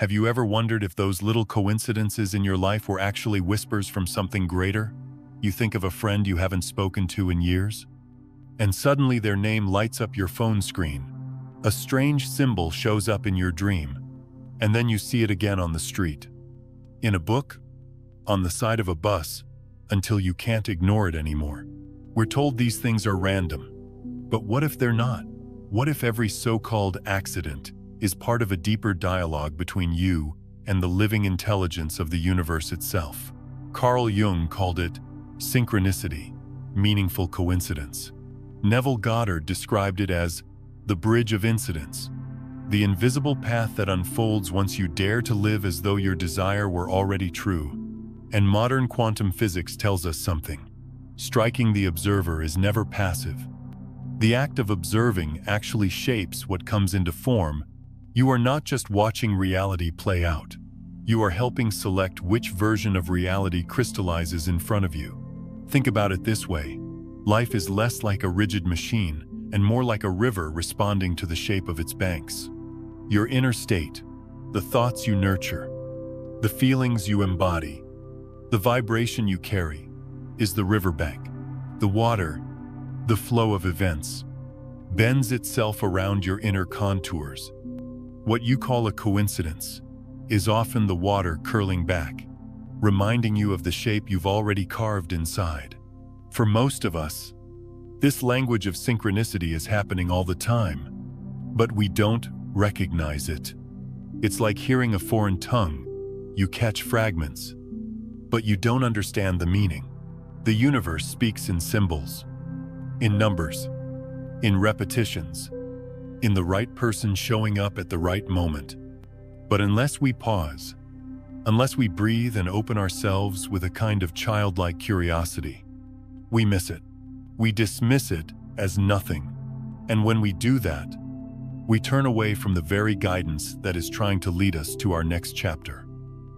Have you ever wondered if those little coincidences in your life were actually whispers from something greater? You think of a friend you haven't spoken to in years, and suddenly their name lights up your phone screen. A strange symbol shows up in your dream, and then you see it again on the street, in a book, on the side of a bus, until you can't ignore it anymore. We're told these things are random, but what if they're not? What if every so-called accident is part of a deeper dialogue between you and the living intelligence of the universe itself? Carl Jung called it synchronicity, meaningful coincidence. Neville Goddard described it as the bridge of incidents, the invisible path that unfolds once you dare to live as though your desire were already true. And modern quantum physics tells us something. Striking the observer is never passive. The act of observing actually shapes what comes into form. You are not just watching reality play out. You are helping select which version of reality crystallizes in front of you. Think about it this way. Life is less like a rigid machine and more like a river responding to the shape of its banks. Your inner state, the thoughts you nurture, the feelings you embody, the vibration you carry, is the riverbank. The water, the flow of events, bends itself around your inner contours. What you call a coincidence is often the water curling back, reminding you of the shape you've already carved inside. For most of us, this language of synchronicity is happening all the time, but we don't recognize it. It's like hearing a foreign tongue. You catch fragments, but you don't understand the meaning. The universe speaks in symbols, in numbers, in repetitions, in the right person showing up at the right moment. But unless we pause, unless we breathe and open ourselves with a kind of childlike curiosity, we miss it. We dismiss it as nothing. And when we do that, we turn away from the very guidance that is trying to lead us to our next chapter.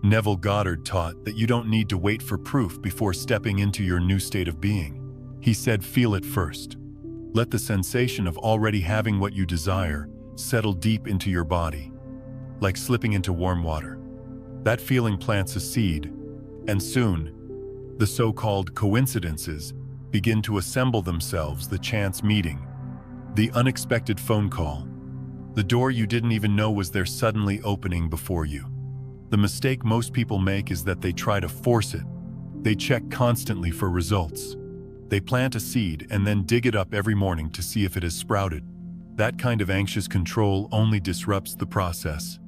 Neville Goddard taught that you don't need to wait for proof before stepping into your new state of being. He said, feel it first. Let the sensation of already having what you desire settle deep into your body, like slipping into warm water. That feeling plants a seed, and soon, the so-called coincidences begin to assemble themselves. The chance meeting, the unexpected phone call, the door you didn't even know was there suddenly opening before you. The mistake most people make is that they try to force it. They check constantly for results. They plant a seed and then dig it up every morning to see if it has sprouted. That kind of anxious control only disrupts the process.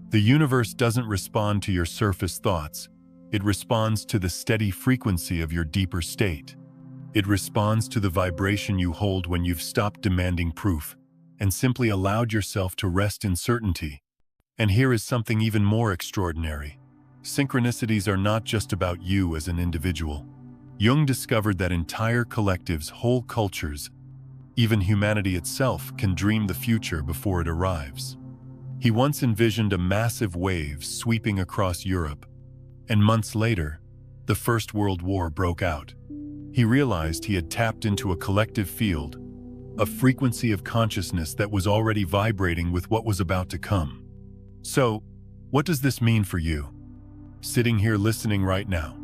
The universe doesn't respond to your surface thoughts. It responds to the steady frequency of your deeper state. It responds to the vibration you hold when you've stopped demanding proof and simply allowed yourself to rest in certainty. And here is something even more extraordinary. Synchronicities are not just about you as an individual. Jung discovered that entire collectives, whole cultures, even humanity itself, can dream the future before it arrives. He once envisioned a massive wave sweeping across Europe, and months later, the First World War broke out. He realized he had tapped into a collective field, a frequency of consciousness that was already vibrating with what was about to come. So, what does this mean for you? Sitting here listening right now,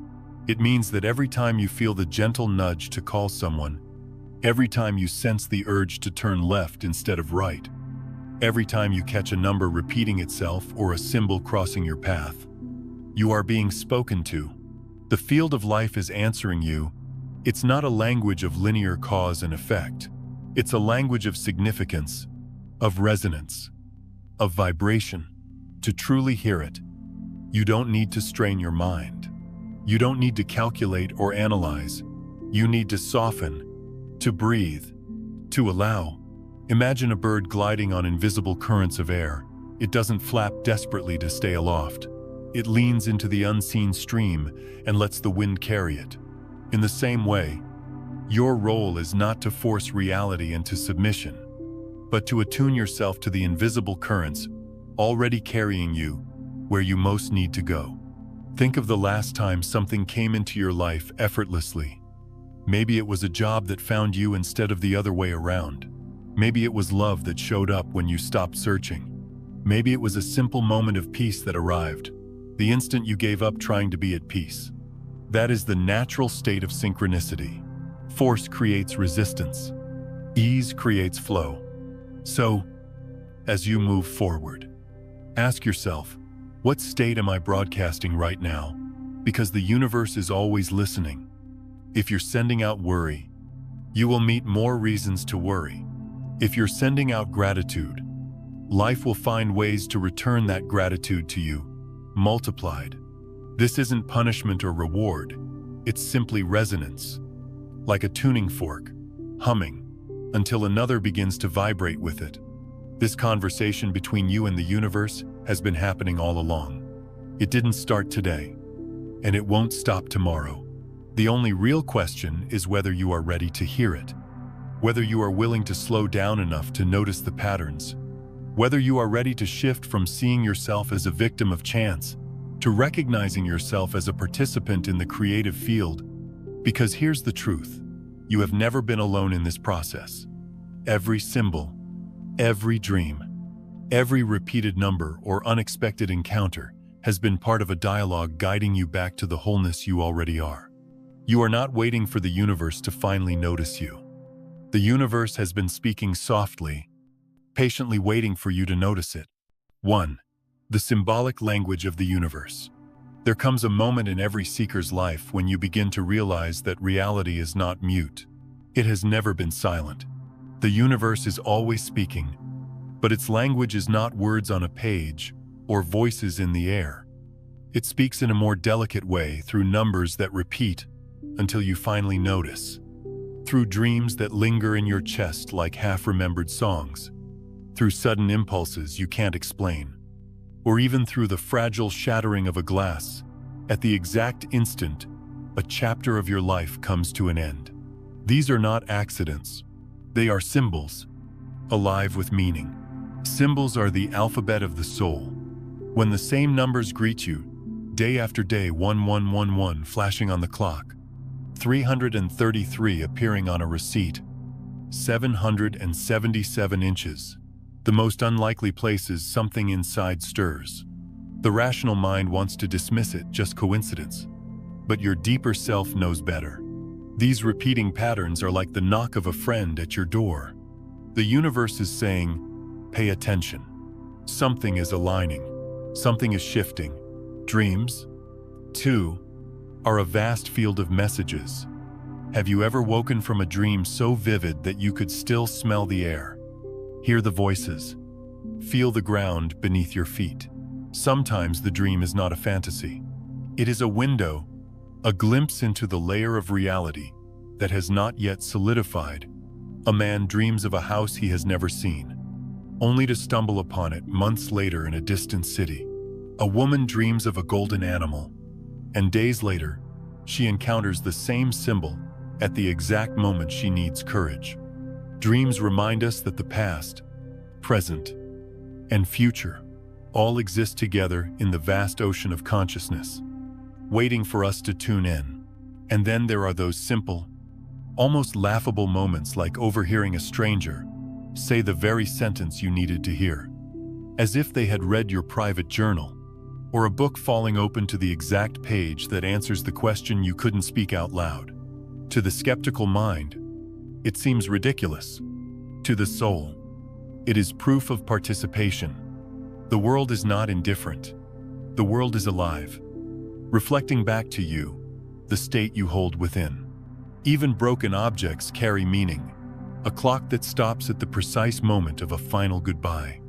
it means that every time you feel the gentle nudge to call someone, every time you sense the urge to turn left instead of right, every time you catch a number repeating itself or a symbol crossing your path, you are being spoken to. The field of life is answering you. It's not a language of linear cause and effect. It's a language of significance, of resonance, of vibration. To truly hear it, you don't need to strain your mind. You don't need to calculate or analyze. You need to soften, to breathe, to allow. Imagine a bird gliding on invisible currents of air. It doesn't flap desperately to stay aloft. It leans into the unseen stream and lets the wind carry it. In the same way, your role is not to force reality into submission, but to attune yourself to the invisible currents already carrying you where you most need to go. Think of the last time something came into your life effortlessly. Maybe it was a job that found you instead of the other way around. Maybe it was love that showed up when you stopped searching. Maybe it was a simple moment of peace that arrived, the instant you gave up trying to be at peace. That is the natural state of synchronicity. Force creates resistance. Ease creates flow. So, as you move forward, ask yourself, what state am I broadcasting right now? Because the universe is always listening. If you're sending out worry, you will meet more reasons to worry. If you're sending out gratitude, life will find ways to return that gratitude to you, multiplied. This isn't punishment or reward, it's simply resonance. Like a tuning fork, humming, until another begins to vibrate with it. This conversation between you and the universe has been happening all along. It didn't start today, and it won't stop tomorrow. The only real question is whether you are ready to hear it, whether you are willing to slow down enough to notice the patterns, whether you are ready to shift from seeing yourself as a victim of chance to recognizing yourself as a participant in the creative field. Because here's the truth, you have never been alone in this process. Every symbol, every dream, every repeated number or unexpected encounter has been part of a dialogue guiding you back to the wholeness you already are. You are not waiting for the universe to finally notice you. The universe has been speaking softly, patiently waiting for you to notice it. 1. The symbolic language of the universe. There comes a moment in every seeker's life when you begin to realize that reality is not mute. It has never been silent. The universe is always speaking, but its language is not words on a page or voices in the air. It speaks in a more delicate way through numbers that repeat until you finally notice, through dreams that linger in your chest like half-remembered songs, through sudden impulses you can't explain, or even through the fragile shattering of a glass. At the exact instant, a chapter of your life comes to an end. These are not accidents. They are symbols, alive with meaning. Symbols are the alphabet of the soul. When the same numbers greet you, day after day, 1111 flashing on the clock, 333 appearing on a receipt, 777 inches. The most unlikely places something inside stirs. The rational mind wants to dismiss it, just coincidence. But your deeper self knows better. These repeating patterns are like the knock of a friend at your door. The universe is saying, pay attention. Something is aligning. Something is shifting. Dreams, 2, are a vast field of messages. Have you ever woken from a dream so vivid that you could still smell the air, hear the voices, feel the ground beneath your feet? Sometimes the dream is not a fantasy. It is a window, a glimpse into the layer of reality that has not yet solidified. A man dreams of a house he has never seen, only to stumble upon it months later in a distant city. A woman dreams of a golden animal, and days later, she encounters the same symbol at the exact moment she needs courage. Dreams remind us that the past, present, and future all exist together in the vast ocean of consciousness, waiting for us to tune in. And then there are those simple, almost laughable moments like overhearing a stranger say the very sentence you needed to hear, as if they had read your private journal, or a book falling open to the exact page that answers the question you couldn't speak out loud. To the skeptical mind, it seems ridiculous. To the soul, it is proof of participation. The world is not indifferent. The world is alive, reflecting back to you the state you hold within. Even broken objects carry meaning. A clock that stops at the precise moment of a final goodbye.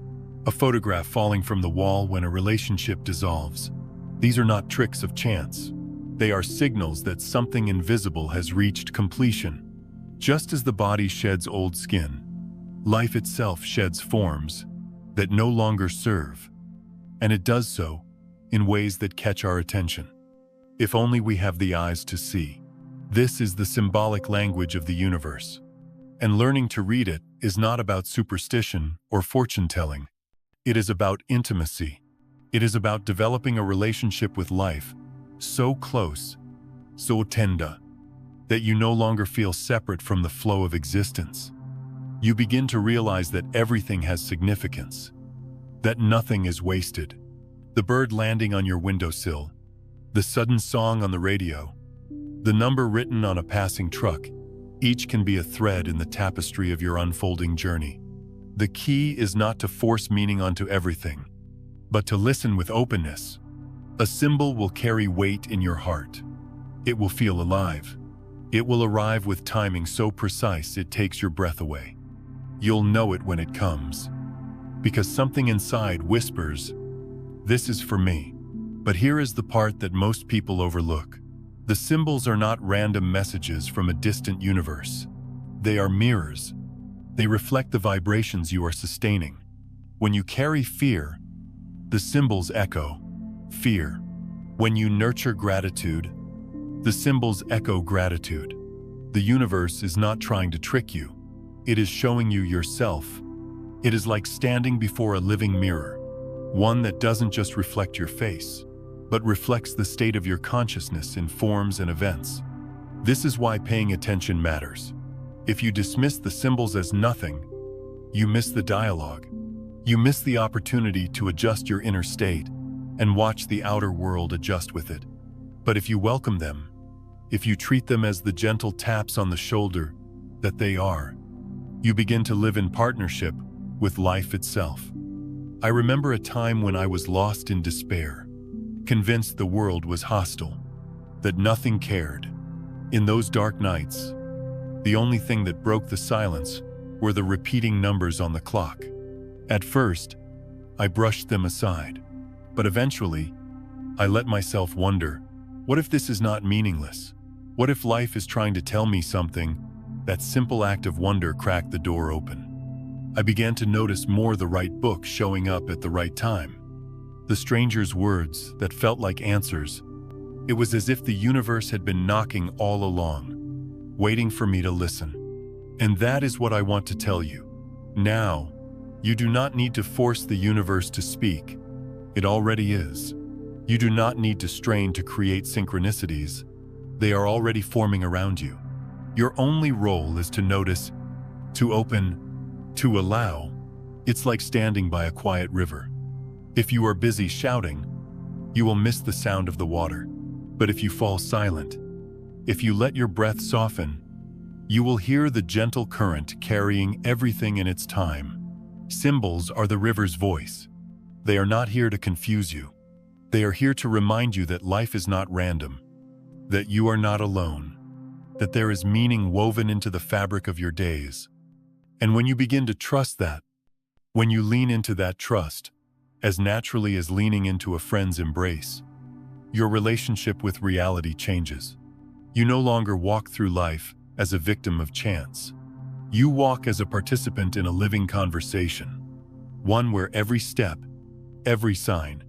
A photograph falling from the wall when a relationship dissolves. These are not tricks of chance. They are signals that something invisible has reached completion. Just as the body sheds old skin, life itself sheds forms that no longer serve, and it does so in ways that catch our attention. If only we have the eyes to see. This is the symbolic language of the universe, and learning to read it is not about superstition or fortune-telling. It is about intimacy. It is about developing a relationship with life so close, so tender, that you no longer feel separate from the flow of existence. You begin to realize that everything has significance, that nothing is wasted. The bird landing on your windowsill, the sudden song on the radio, the number written on a passing truck, each can be a thread in the tapestry of your unfolding journey. The key is not to force meaning onto everything, but to listen with openness. A symbol will carry weight in your heart. It will feel alive. It will arrive with timing so precise it takes your breath away. You'll know it when it comes, because something inside whispers, "This is for me." But here is the part that most people overlook. The symbols are not random messages from a distant universe. They are mirrors. They reflect the vibrations you are sustaining. When you carry fear, the symbols echo fear. When you nurture gratitude, the symbols echo gratitude. The universe is not trying to trick you. It is showing you yourself. It is like standing before a living mirror, one that doesn't just reflect your face, but reflects the state of your consciousness in forms and events. This is why paying attention matters. If you dismiss the symbols as nothing, you miss the dialogue. You miss the opportunity to adjust your inner state and watch the outer world adjust with it. But if you welcome them, if you treat them as the gentle taps on the shoulder that they are, you begin to live in partnership with life itself. I remember a time when I was lost in despair, convinced the world was hostile, that nothing cared. In those dark nights, the only thing that broke the silence were the repeating numbers on the clock. At first, I brushed them aside, but eventually, I let myself wonder, what if this is not meaningless? What if life is trying to tell me something? That simple act of wonder cracked the door open. I began to notice more the right book showing up at the right time. The stranger's words that felt like answers. It was as if the universe had been knocking all along, waiting for me to listen. And that is what I want to tell you. Now, you do not need to force the universe to speak. It already is. You do not need to strain to create synchronicities. They are already forming around you. Your only role is to notice, to open, to allow. It's like standing by a quiet river. If you are busy shouting, you will miss the sound of the water. But if you fall silent, if you let your breath soften, you will hear the gentle current carrying everything in its time. Symbols are the river's voice. They are not here to confuse you. They are here to remind you that life is not random, that you are not alone, that there is meaning woven into the fabric of your days. And when you begin to trust that, when you lean into that trust, as naturally as leaning into a friend's embrace, your relationship with reality changes. You no longer walk through life as a victim of chance. You walk as a participant in a living conversation, one where every step, every sign,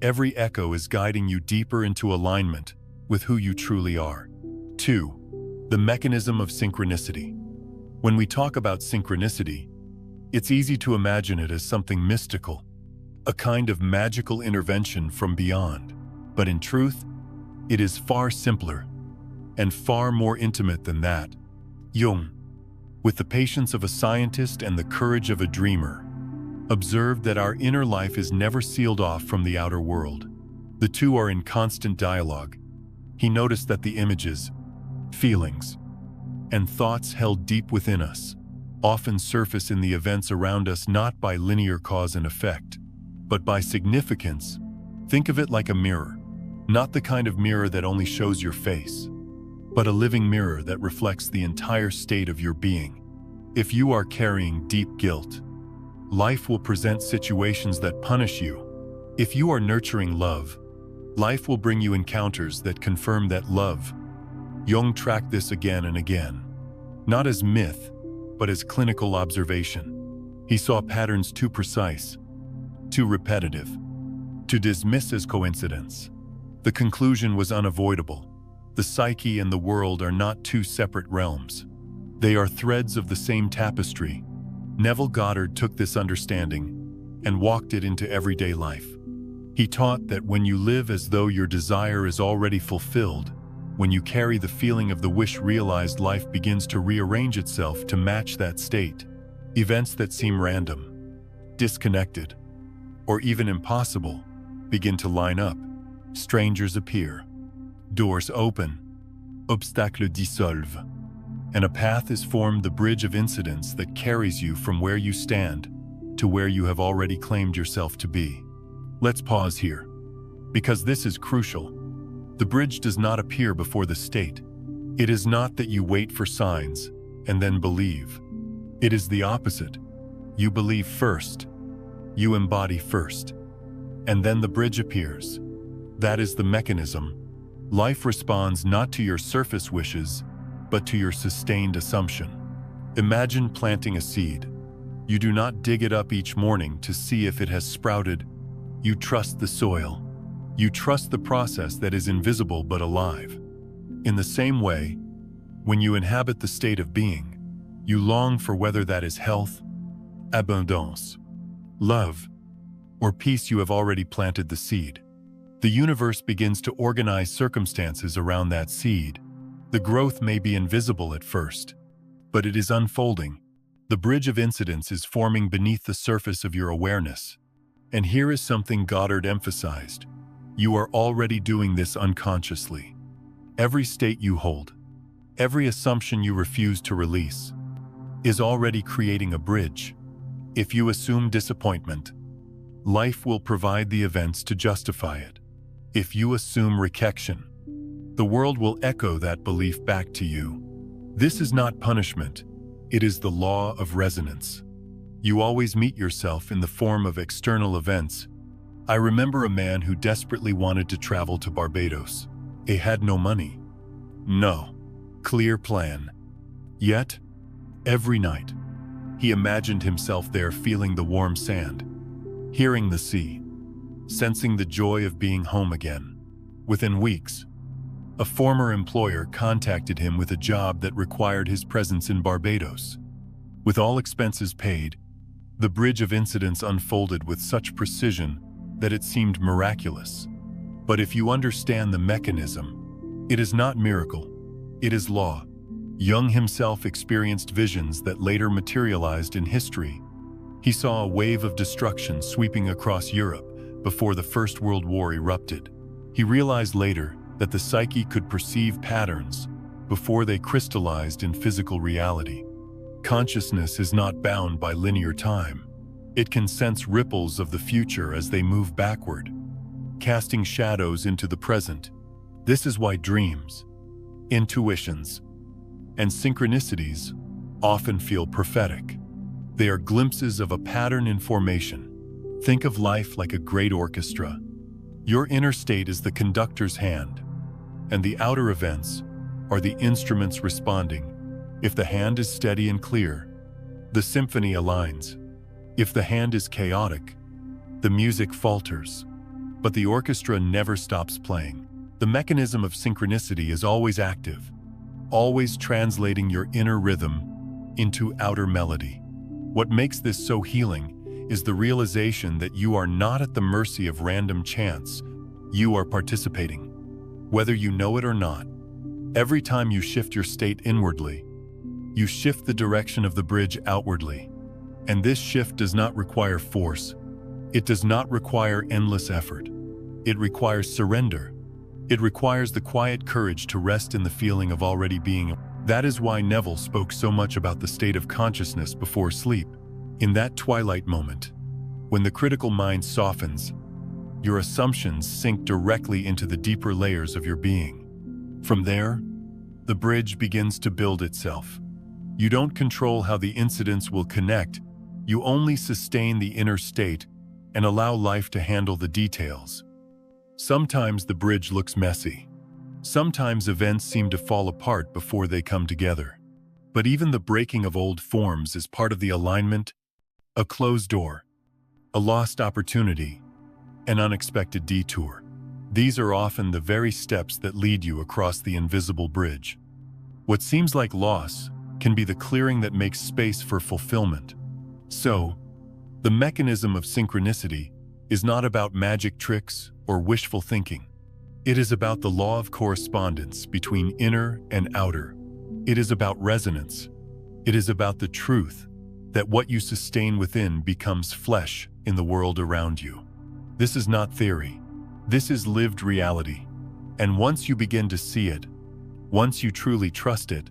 every echo is guiding you deeper into alignment with who you truly are. 2. The mechanism of synchronicity. When we talk about synchronicity, it's easy to imagine it as something mystical, a kind of magical intervention from beyond. But in truth, it is far simpler and far more intimate than that. Jung, with the patience of a scientist and the courage of a dreamer, observed that our inner life is never sealed off from the outer world. The two are in constant dialogue. He noticed that the images, feelings, and thoughts held deep within us often surface in the events around us not by linear cause and effect, but by significance. Think of it like a mirror, not the kind of mirror that only shows your face, but a living mirror that reflects the entire state of your being. If you are carrying deep guilt, life will present situations that punish you. If you are nurturing love, life will bring you encounters that confirm that love. Jung tracked this again and again, not as myth, but as clinical observation. He saw patterns too precise, too repetitive, to dismiss as coincidence. The conclusion was unavoidable. The psyche and the world are not two separate realms. They are threads of the same tapestry. Neville Goddard took this understanding and walked it into everyday life. He taught that when you live as though your desire is already fulfilled, when you carry the feeling of the wish realized, life begins to rearrange itself to match that state. Events that seem random, disconnected, or even impossible, begin to line up. Strangers appear. Doors open. Obstacles dissolvent. And a path is formed, the bridge of incidents that carries you from where you stand to where you have already claimed yourself to be. Let's pause here, because this is crucial. The bridge does not appear before the state. It is not that you wait for signs and then believe. It is the opposite. You believe first, you embody first, and then the bridge appears. That is the mechanism. Life responds not to your surface wishes, but to your sustained assumption. Imagine planting a seed. You do not dig it up each morning to see if it has sprouted. You trust the soil. You trust the process that is invisible but alive. In the same way, when you inhabit the state of being, you long for whether that is health, abundance, love, or peace. You have already planted the seed. The universe begins to organize circumstances around that seed. The growth may be invisible at first, but it is unfolding. The bridge of incidents is forming beneath the surface of your awareness. And here is something Goddard emphasized. You are already doing this unconsciously. Every state you hold, every assumption you refuse to release, is already creating a bridge. If you assume disappointment, life will provide the events to justify it. If you assume rejection, the world will echo that belief back to you. This is not punishment. It is the law of resonance. You always meet yourself in the form of external events. I remember a man who desperately wanted to travel to Barbados. He had no money. No clear plan. Yet, every night, he imagined himself there, feeling the warm sand, hearing the sea, sensing the joy of being home again. Within weeks, a former employer contacted him with a job that required his presence in Barbados. With all expenses paid, the bridge of incidents unfolded with such precision that it seemed miraculous. But if you understand the mechanism, it is not miracle, it is law. Jung himself experienced visions that later materialized in history. He saw a wave of destruction sweeping across Europe before the First World War erupted. He realized later that the psyche could perceive patterns before they crystallized in physical reality. Consciousness is not bound by linear time. It can sense ripples of the future as they move backward, casting shadows into the present. This is why dreams, intuitions, and synchronicities often feel prophetic. They are glimpses of a pattern in formation. Think of life like a great orchestra. Your inner state is the conductor's hand, and the outer events are the instruments responding. If the hand is steady and clear, the symphony aligns. If the hand is chaotic, the music falters. But the orchestra never stops playing. The mechanism of synchronicity is always active, always translating your inner rhythm into outer melody. What makes this so healing is the realization that you are not at the mercy of random chance. You are participating, whether you know it or not. Every time you shift your state inwardly, you shift the direction of the bridge outwardly. And this shift does not require force. It does not require endless effort. It requires surrender. It requires the quiet courage to rest in the feeling of already being. That is why Neville spoke so much about the state of consciousness before sleep. In that twilight moment, when the critical mind softens, your assumptions sink directly into the deeper layers of your being. From there, the bridge begins to build itself. You don't control how the incidents will connect. You only sustain the inner state and allow life to handle the details. Sometimes the bridge looks messy. Sometimes events seem to fall apart before they come together. But even the breaking of old forms is part of the alignment. A closed door, a lost opportunity, an unexpected detour. These are often the very steps that lead you across the invisible bridge. What seems like loss can be the clearing that makes space for fulfillment. So, the mechanism of synchronicity is not about magic tricks or wishful thinking. It is about the law of correspondence between inner and outer. It is about resonance. It is about the truth that what you sustain within becomes flesh in the world around you. This is not theory. This is lived reality. And once you begin to see it, once you truly trust it,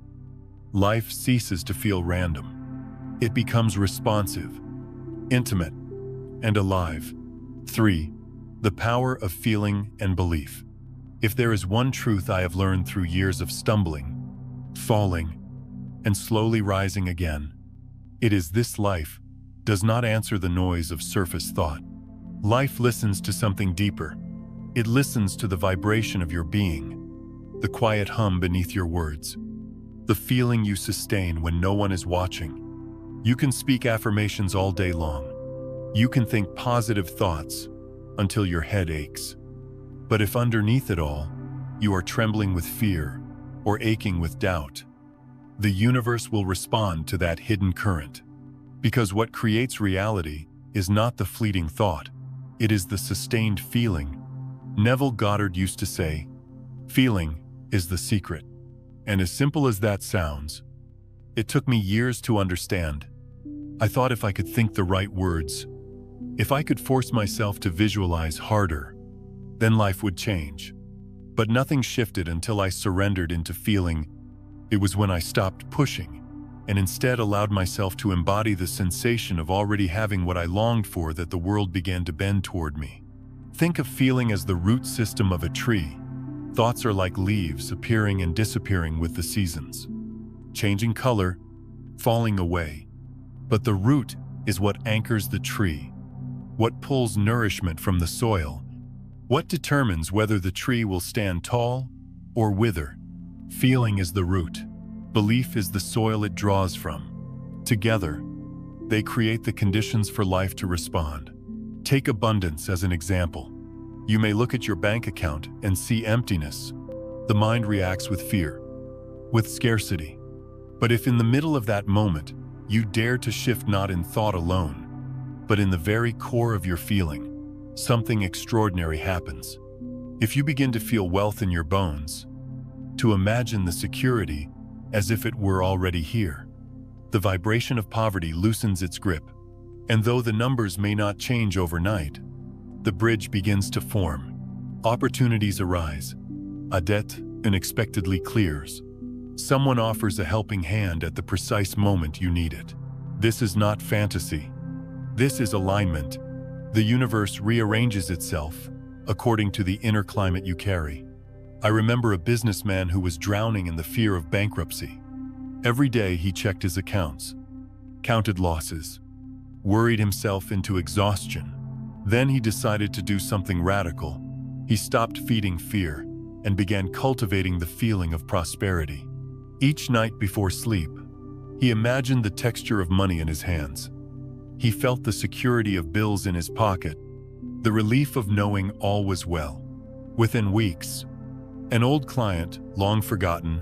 life ceases to feel random. It becomes responsive, intimate, and alive. 3. The power of feeling and belief. If there is one truth I have learned through years of stumbling, falling, and slowly rising again, it is this: life does not answer the noise of surface thought. Life listens to something deeper. It listens to the vibration of your being, the quiet hum beneath your words, the feeling you sustain when no one is watching. You can speak affirmations all day long. You can think positive thoughts until your head aches. But if underneath it all, you are trembling with fear or aching with doubt, the universe will respond to that hidden current. Because what creates reality is not the fleeting thought, it is the sustained feeling. Neville Goddard used to say, "Feeling is the secret." And as simple as that sounds, it took me years to understand. I thought if I could think the right words, if I could force myself to visualize harder, then life would change. But nothing shifted until I surrendered into feeling. It was when I stopped pushing and instead allowed myself to embody the sensation of already having what I longed for that the world began to bend toward me. Think of feeling as the root system of a tree. Thoughts are like leaves appearing and disappearing with the seasons, changing color, falling away. But the root is what anchors the tree, what pulls nourishment from the soil, what determines whether the tree will stand tall or wither. Feeling is the root. Belief is the soil it draws from. Together, they create the conditions for life to respond. Take abundance as an example. You may look at your bank account and see emptiness. The mind reacts with fear, with scarcity. But if in the middle of that moment, you dare to shift not in thought alone, but in the very core of your feeling, something extraordinary happens. If you begin to feel wealth in your bones, to imagine the security as if it were already here, the vibration of poverty loosens its grip. And though the numbers may not change overnight, the bridge begins to form. Opportunities arise. A debt unexpectedly clears. Someone offers a helping hand at the precise moment you need it. This is not fantasy. This is alignment. The universe rearranges itself according to the inner climate you carry. I remember a businessman who was drowning in the fear of bankruptcy. Every day he checked his accounts, counted losses, worried himself into exhaustion. Then he decided to do something radical. He stopped feeding fear and began cultivating the feeling of prosperity. Each night before sleep, he imagined the texture of money in his hands. He felt the security of bills in his pocket, the relief of knowing all was well. Within weeks, an old client, long forgotten,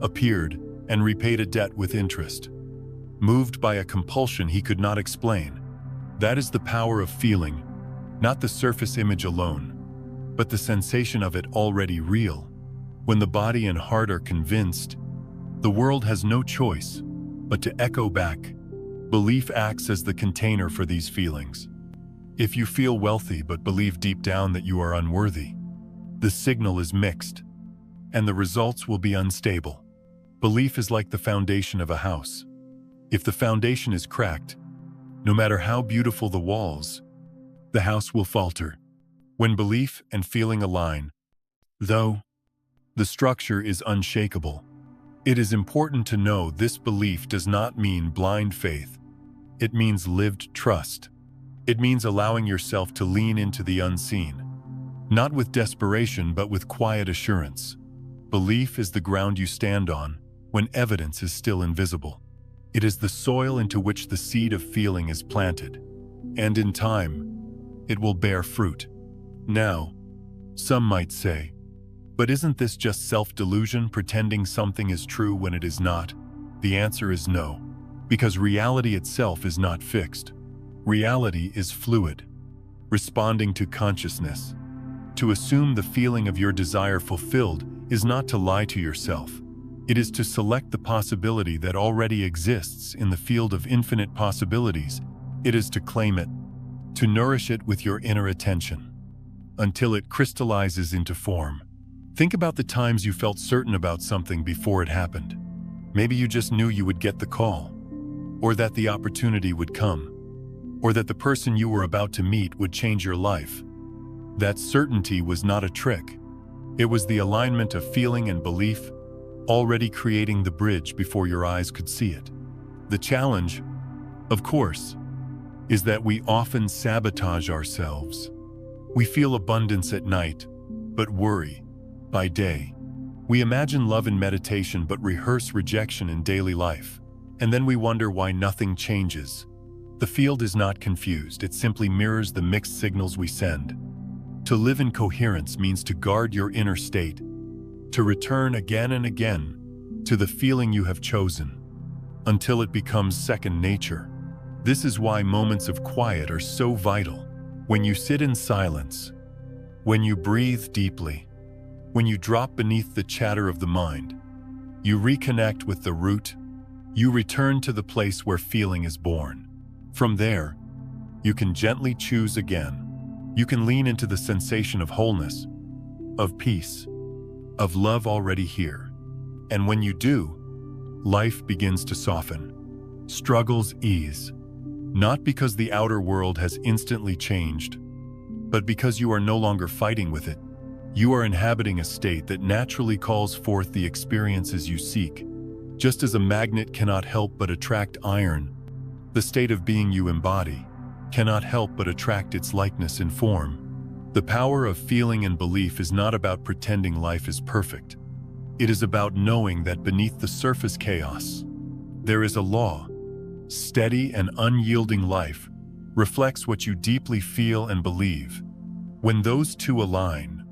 appeared and repaid a debt with interest, moved by a compulsion he could not explain. That is the power of feeling, not the surface image alone, but the sensation of it already real. When the body and heart are convinced, the world has no choice but to echo back. Belief acts as the container for these feelings. If you feel wealthy but believe deep down that you are unworthy, the signal is mixed, and the results will be unstable. Belief is like the foundation of a house. If the foundation is cracked, no matter how beautiful the walls, the house will falter. When belief and feeling align, though, the structure is unshakable. It is important to know this belief does not mean blind faith. It means lived trust. It means allowing yourself to lean into the unseen, not with desperation but with quiet assurance. Belief is the ground you stand on when evidence is still invisible. It is the soil into which the seed of feeling is planted, and in time, it will bear fruit. Now, some might say, but isn't this just self-delusion, pretending something is true when it is not? The answer is no, because reality itself is not fixed. Reality is fluid, responding to consciousness. To assume the feeling of your desire fulfilled is not to lie to yourself. It is to select the possibility that already exists in the field of infinite possibilities. It is to claim it, to nourish it with your inner attention, until it crystallizes into form. Think about the times you felt certain about something before it happened. Maybe you just knew you would get the call, or that the opportunity would come, or that the person you were about to meet would change your life. That certainty was not a trick. It was the alignment of feeling and belief, already creating the bridge before your eyes could see it. The challenge, of course, is that we often sabotage ourselves. We feel abundance at night, but worry by day. We imagine love in meditation but rehearse rejection in daily life. And then we wonder why nothing changes. The field is not confused, it simply mirrors the mixed signals we send. To live in coherence means to guard your inner state, to return again and again to the feeling you have chosen, until it becomes second nature. This is why moments of quiet are so vital. When you sit in silence, when you breathe deeply, when you drop beneath the chatter of the mind, you reconnect with the root. You return to the place where feeling is born. From there, you can gently choose again. You can lean into the sensation of wholeness, of peace, of love already here. And when you do, life begins to soften. Struggles ease, not because the outer world has instantly changed, but because you are no longer fighting with it. You are inhabiting a state that naturally calls forth the experiences you seek. Just as a magnet cannot help but attract iron, the state of being you embody cannot help but attract its likeness in form. The power of feeling and belief is not about pretending life is perfect. It is about knowing that beneath the surface chaos, there is a law. Steady and unyielding life reflects what you deeply feel and believe. When those two align,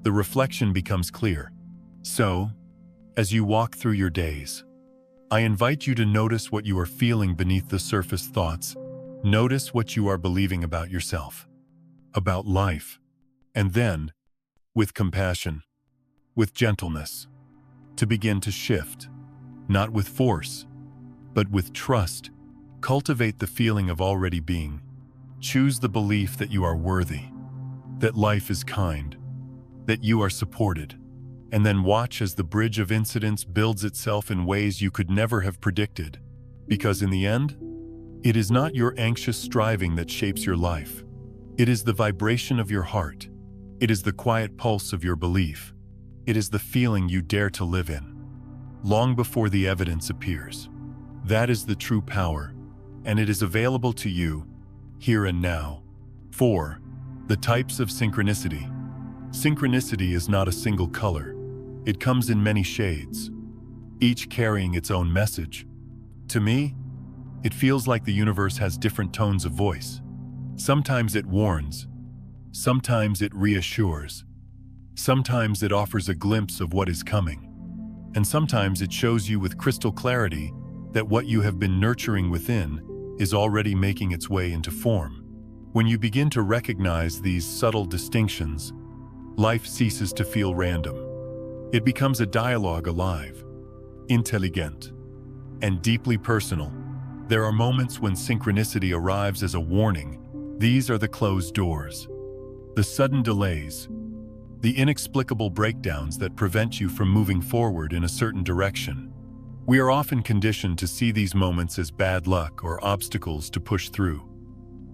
the reflection becomes clear. So, as you walk through your days, I invite you to notice what you are feeling beneath the surface thoughts. Notice what you are believing about yourself, about life, and then, with compassion, with gentleness, to begin to shift, not with force, but with trust. Cultivate the feeling of already being. Choose the belief that you are worthy, that life is kind, that you are supported. And then watch as the bridge of incidents builds itself in ways you could never have predicted. Because in the end, it is not your anxious striving that shapes your life. It is the vibration of your heart. It is the quiet pulse of your belief. It is the feeling you dare to live in, long before the evidence appears. That is the true power, and it is available to you, here and now. 4. The types of synchronicity. Synchronicity is not a single color. It comes in many shades, each carrying its own message. To me, it feels like the universe has different tones of voice. Sometimes it warns, sometimes it reassures, sometimes it offers a glimpse of what is coming, and sometimes it shows you with crystal clarity that what you have been nurturing within is already making its way into form. When you begin to recognize these subtle distinctions, life ceases to feel random. It becomes a dialogue alive, intelligent, and deeply personal. There are moments when synchronicity arrives as a warning. These are the closed doors, the sudden delays, the inexplicable breakdowns that prevent you from moving forward in a certain direction. We are often conditioned to see these moments as bad luck or obstacles to push through.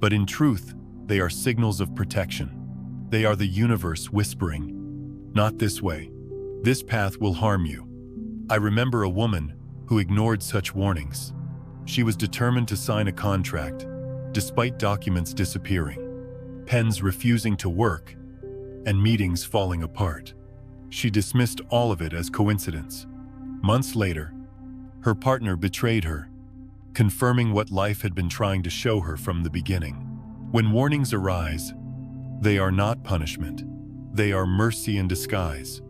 But in truth, they are signals of protection. They are the universe whispering, "Not this way. This path will harm you." I remember a woman who ignored such warnings. She was determined to sign a contract, despite documents disappearing, pens refusing to work, and meetings falling apart. She dismissed all of it as coincidence. Months later, her partner betrayed her, confirming what life had been trying to show her from the beginning. When warnings arise, they are not punishment. They are mercy in disguise.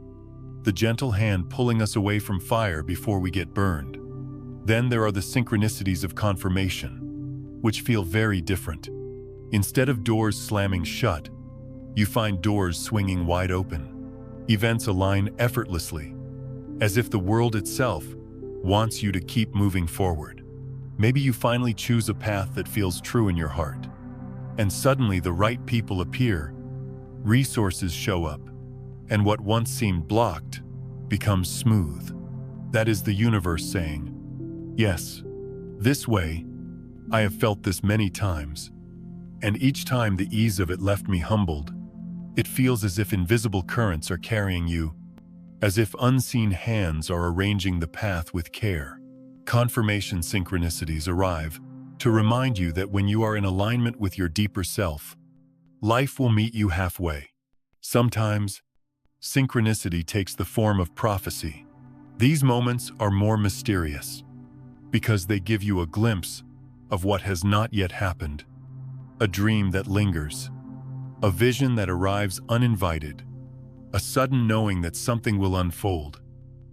The gentle hand pulling us away from fire before we get burned. Then there are the synchronicities of confirmation, which feel very different. Instead of doors slamming shut, you find doors swinging wide open. Events align effortlessly, as if the world itself wants you to keep moving forward. Maybe you finally choose a path that feels true in your heart, and suddenly the right people appear, resources show up, and what once seemed blocked becomes smooth. That is the universe saying, "Yes, this way. I have felt this many times, and each time the ease of it left me humbled. It feels as if invisible currents are carrying you, as if unseen hands are arranging the path with care." Confirmation synchronicities arrive to remind you that when you are in alignment with your deeper self, life will meet you halfway. Sometimes, synchronicity takes the form of prophecy. These moments are more mysterious because they give you a glimpse of what has not yet happened, a dream that lingers, a vision that arrives uninvited, a sudden knowing that something will unfold.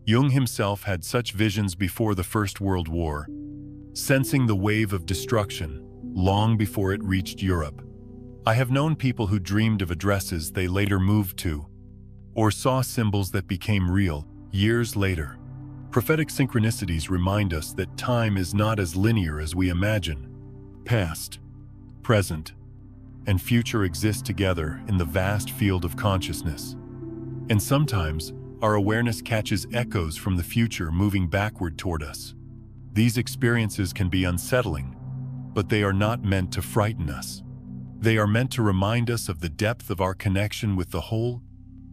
Jung himself had such visions before the First World War, sensing the wave of destruction long before it reached Europe. I have known people who dreamed of addresses they later moved to, or saw symbols that became real years later. Prophetic synchronicities remind us that time is not as linear as we imagine. Past, present, and future exist together in the vast field of consciousness. And sometimes, our awareness catches echoes from the future moving backward toward us. These experiences can be unsettling, but they are not meant to frighten us. They are meant to remind us of the depth of our connection with the whole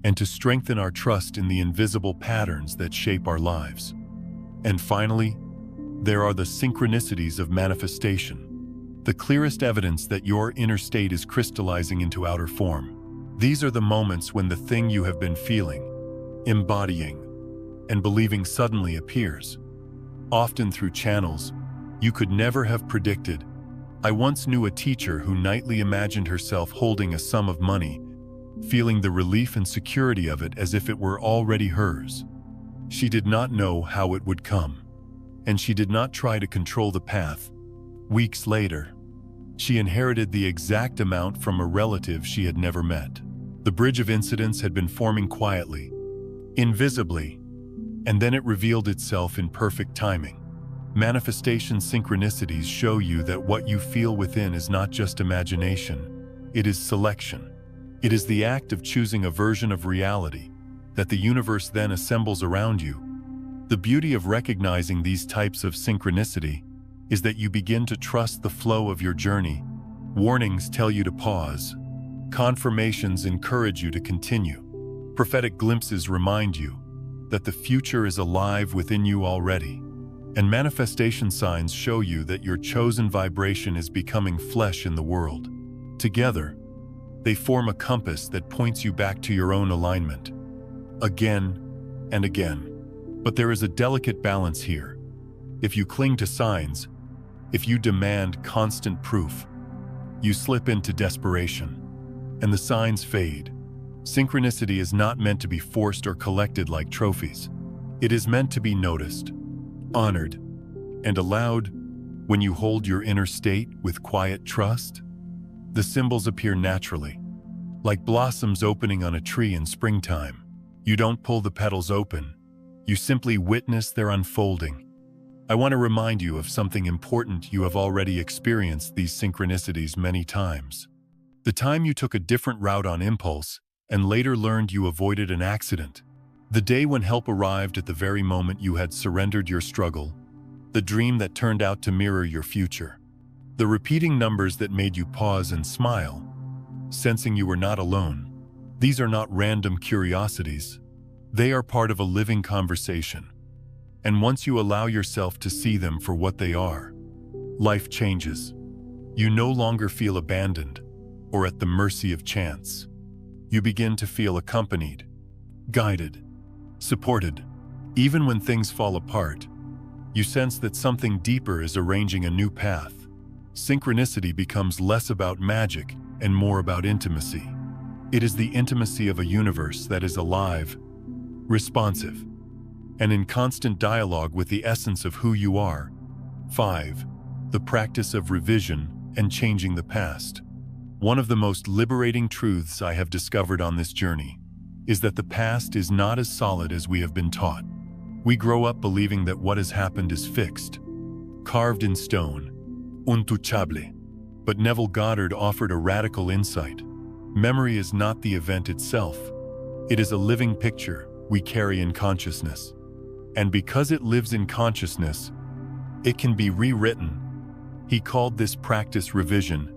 and to strengthen our trust in the invisible patterns that shape our lives. And finally, there are the synchronicities of manifestation, the clearest evidence that your inner state is crystallizing into outer form. These are the moments when the thing you have been feeling, embodying, and believing suddenly appears, often through channels you could never have predicted. I once knew a teacher who nightly imagined herself holding a sum of money, feeling the relief and security of it as if it were already hers. She did not know how it would come, and she did not try to control the path. Weeks later, she inherited the exact amount from a relative she had never met. The bridge of incidents had been forming quietly, invisibly, and then it revealed itself in perfect timing. Manifestation synchronicities show you that what you feel within is not just imagination, it is selection. It is the act of choosing a version of reality that the universe then assembles around you. The beauty of recognizing these types of synchronicity is that you begin to trust the flow of your journey. Warnings tell you to pause. Confirmations encourage you to continue. Prophetic glimpses remind you that the future is alive within you already. And manifestation signs show you that your chosen vibration is becoming flesh in the world. Together, they form a compass that points you back to your own alignment, again and again. But there is a delicate balance here. If you cling to signs, if you demand constant proof, you slip into desperation, and the signs fade. Synchronicity is not meant to be forced or collected like trophies. It is meant to be noticed, honored, and allowed. When you hold your inner state with quiet trust, the symbols appear naturally, like blossoms opening on a tree in springtime. You don't pull the petals open, you simply witness their unfolding. I want to remind you of something important. You have already experienced these synchronicities many times. The time you took a different route on impulse and later learned you avoided an accident. The day when help arrived at the very moment you had surrendered your struggle. The dream that turned out to mirror your future. The repeating numbers that made you pause and smile, sensing you were not alone. These are not random curiosities. They are part of a living conversation. And once you allow yourself to see them for what they are, life changes. You no longer feel abandoned or at the mercy of chance. You begin to feel accompanied, guided, supported. Even when things fall apart, you sense that something deeper is arranging a new path. Synchronicity becomes less about magic and more about intimacy. It is the intimacy of a universe that is alive, responsive, and in constant dialogue with the essence of who you are. 5. The practice of revision and changing the past. One of the most liberating truths I have discovered on this journey is that the past is not as solid as we have been taught. We grow up believing that what has happened is fixed, carved in stone, untouchable. But Neville Goddard offered a radical insight. Memory is not the event itself. It is a living picture we carry in consciousness. And because it lives in consciousness, it can be rewritten. He called this practice revision,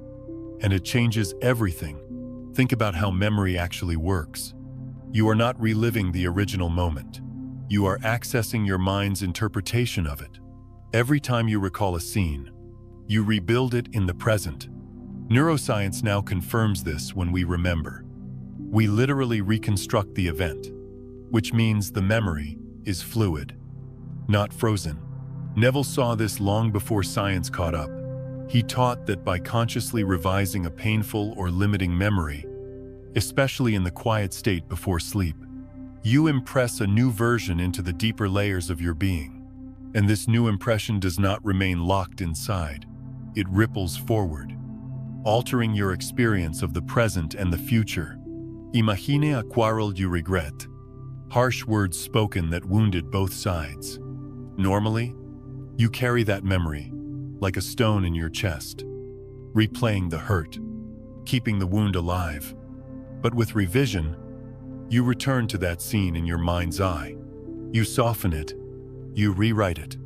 and it changes everything. Think about how memory actually works. You are not reliving the original moment. You are accessing your mind's interpretation of it. Every time you recall a scene, you rebuild it in the present. Neuroscience now confirms this when we remember. We literally reconstruct the event, which means the memory is fluid, not frozen. Neville saw this long before science caught up. He taught that by consciously revising a painful or limiting memory, especially in the quiet state before sleep, you impress a new version into the deeper layers of your being. And this new impression does not remain locked inside. It ripples forward, altering your experience of the present and the future. Imagine a quarrel you regret. Harsh words spoken that wounded both sides. Normally, you carry that memory like a stone in your chest, replaying the hurt, keeping the wound alive. But with revision, you return to that scene in your mind's eye. You soften it, you rewrite it.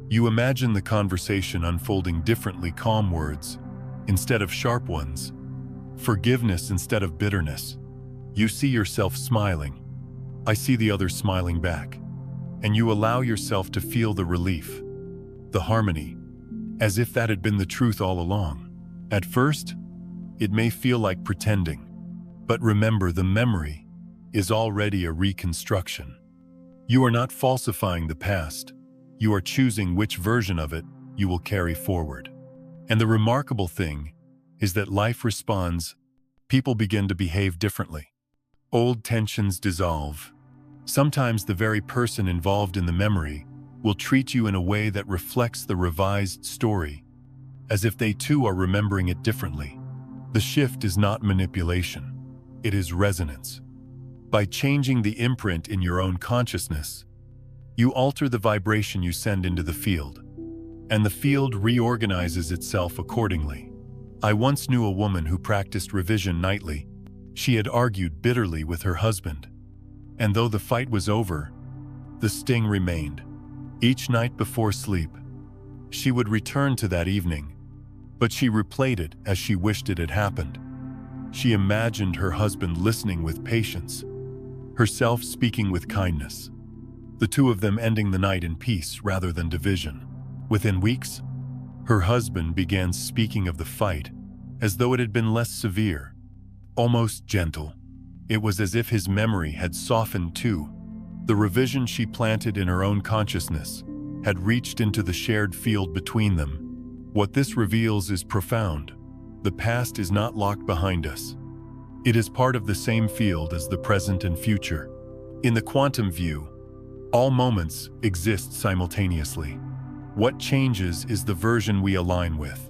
You imagine the conversation unfolding differently, calm words instead of sharp ones, forgiveness instead of bitterness. You see yourself smiling. I see the other smiling back. And you allow yourself to feel the relief, the harmony, as if that had been the truth all along. At first, it may feel like pretending, but remember, the memory is already a reconstruction. You are not falsifying the past. You are choosing which version of it you will carry forward. And the remarkable thing is that life responds. People begin to behave differently. Old tensions dissolve. Sometimes the very person involved in the memory will treat you in a way that reflects the revised story, as if they too are remembering it differently. The shift is not manipulation. It is resonance. By changing the imprint in your own consciousness, you alter the vibration you send into the field, and the field reorganizes itself accordingly. I once knew a woman who practiced revision nightly. She had argued bitterly with her husband, and though the fight was over, the sting remained. Each night before sleep, she would return to that evening, but she replayed it as she wished it had happened. She imagined her husband listening with patience, herself speaking with kindness, the two of them ending the night in peace rather than division. Within weeks, her husband began speaking of the fight as though it had been less severe, almost gentle. It was as if his memory had softened too. The revision she planted in her own consciousness had reached into the shared field between them. What this reveals is profound. The past is not locked behind us. It is part of the same field as the present and future. In the quantum view, all moments exist simultaneously. What changes is the version we align with.